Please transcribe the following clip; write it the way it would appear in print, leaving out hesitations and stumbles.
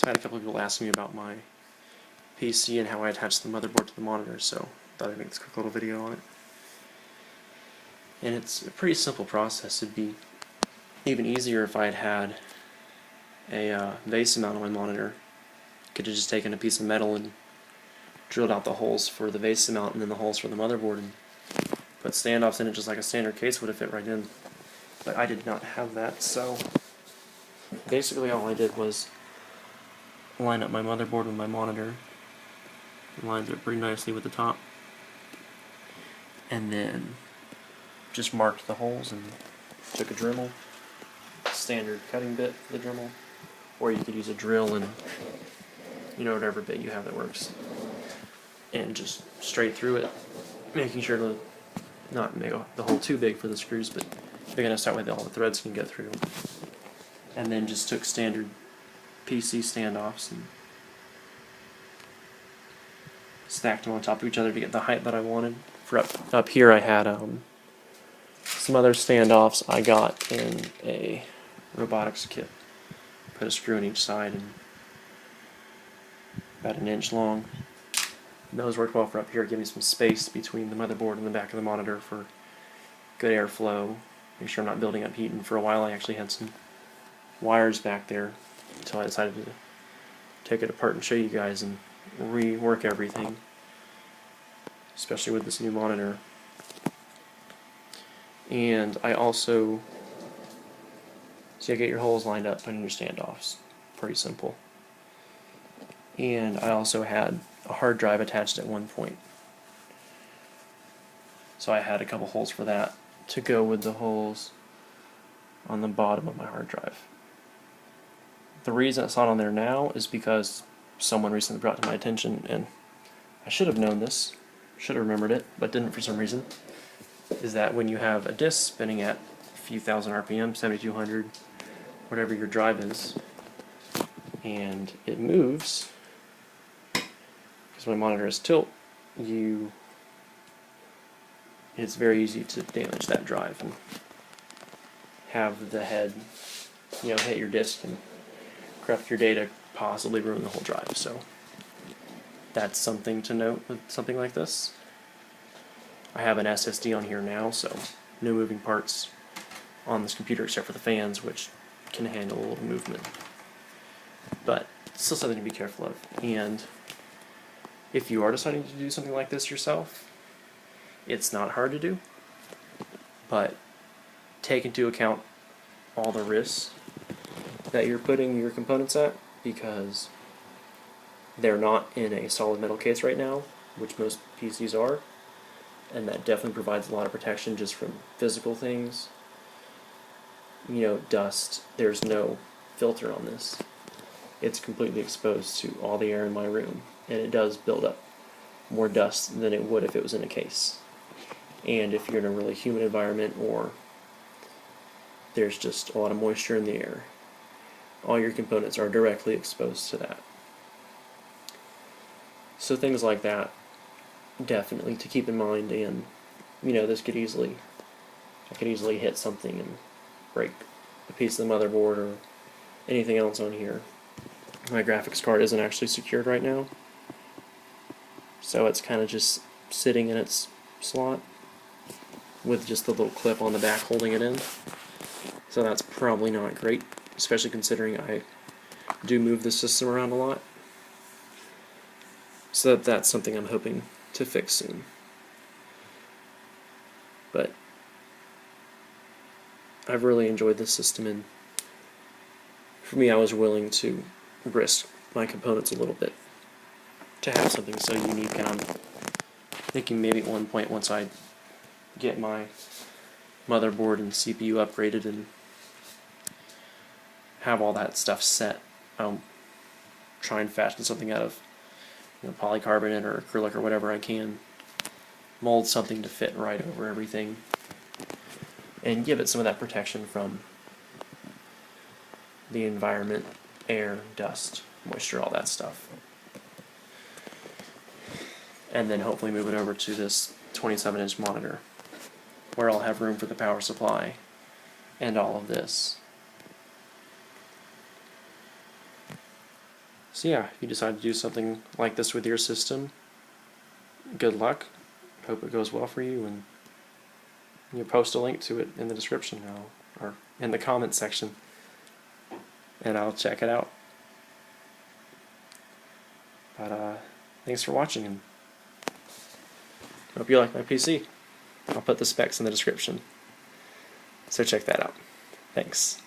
I had a couple of people asking me about my PC and how I attach the motherboard to the monitor, so I thought I'd make this quick little video on it. And it's a pretty simple process. It'd be even easier if I had had a vase mount on my monitor. Could have just taken a piece of metal and drilled out the holes for the vase mount and then the holes for the motherboard and put standoffs in it just like a standard case would have fit right in. But I did not have that, so basically all I did was line up my motherboard with my monitor. Lines it pretty nicely with the top. And then just marked the holes and took a Dremel, standard cutting bit for the Dremel, or you could use a drill and whatever bit you have that works, and just straight through it, making sure to not make the hole too big for the screws, but big enough so that way all the threads can get through. And then just took standard PC standoffs and stacked them on top of each other to get the height that I wanted. For up here I had some other standoffs I got in a robotics kit. Put a screw in each side and about 1 inch long. And those worked well for up here, give me some space between the motherboard and the back of the monitor for good airflow. Make sure I'm not building up heat, and for a while I actually had some wires back there until I decided to take it apart and show you guys and rework everything, especially with this new monitor. And I also, so you get your holes lined up on your standoffs, pretty simple. And I also had a hard drive attached at one point, so I had a couple holes for that to go with the holes on the bottom of my hard drive. The reason it's not on there now is because someone recently brought it to my attention, and I should have known this, should have remembered it, but didn't for some reason, is that when you have a disk spinning at a few thousand RPM, 7200, whatever your drive is, and it moves, because my monitor is tilt, it's very easy to damage that drive and have the head hit your disk and corrupt your data, possibly ruin the whole drive. So that's something to note with something like this. I have an SSD on here now, so no moving parts on this computer except for the fans, which can handle a little movement. But still something to be careful of. And if you are deciding to do something like this yourself, it's not hard to do, but take into account all the risks that you're putting your components at, because they're not in a solid metal case right now, which most PCs are, and that definitely provides a lot of protection just from physical things. Dust, there's no filter on this. It's completely exposed to all the air in my room, and it does build up more dust than it would if it was in a case. And if you're in a really humid environment, or there's just a lot of moisture in the air, all your components are directly exposed to that. So things like that, definitely to keep in mind. And this could easily, I could easily hit something and break a piece of the motherboard or anything else on here. My graphics card isn't actually secured right now, so it's kind of just sitting in its slot with just the little clip on the back holding it in. So that's probably not great, especially considering I do move the system around a lot. So that's something I'm hoping to fix soon. But I've really enjoyed this system, and for me, I was willing to risk my components a little bit to have something so unique. And I'm thinking maybe at one point, once I get my motherboard and CPU upgraded and have all that stuff set, I'll try and fashion something out of polycarbonate or acrylic or whatever I can, mold something to fit right over everything, and give it some of that protection from the environment, air, dust, moisture, all that stuff. And then hopefully move it over to this 27-inch monitor, where I'll have room for the power supply and all of this. So yeah, if you decide to do something like this with your system, good luck. Hope it goes well for you, and you post a link to it in the description or in the comment section, and I'll check it out. But thanks for watching, and hope you like my PC. I'll put the specs in the description, so check that out. Thanks.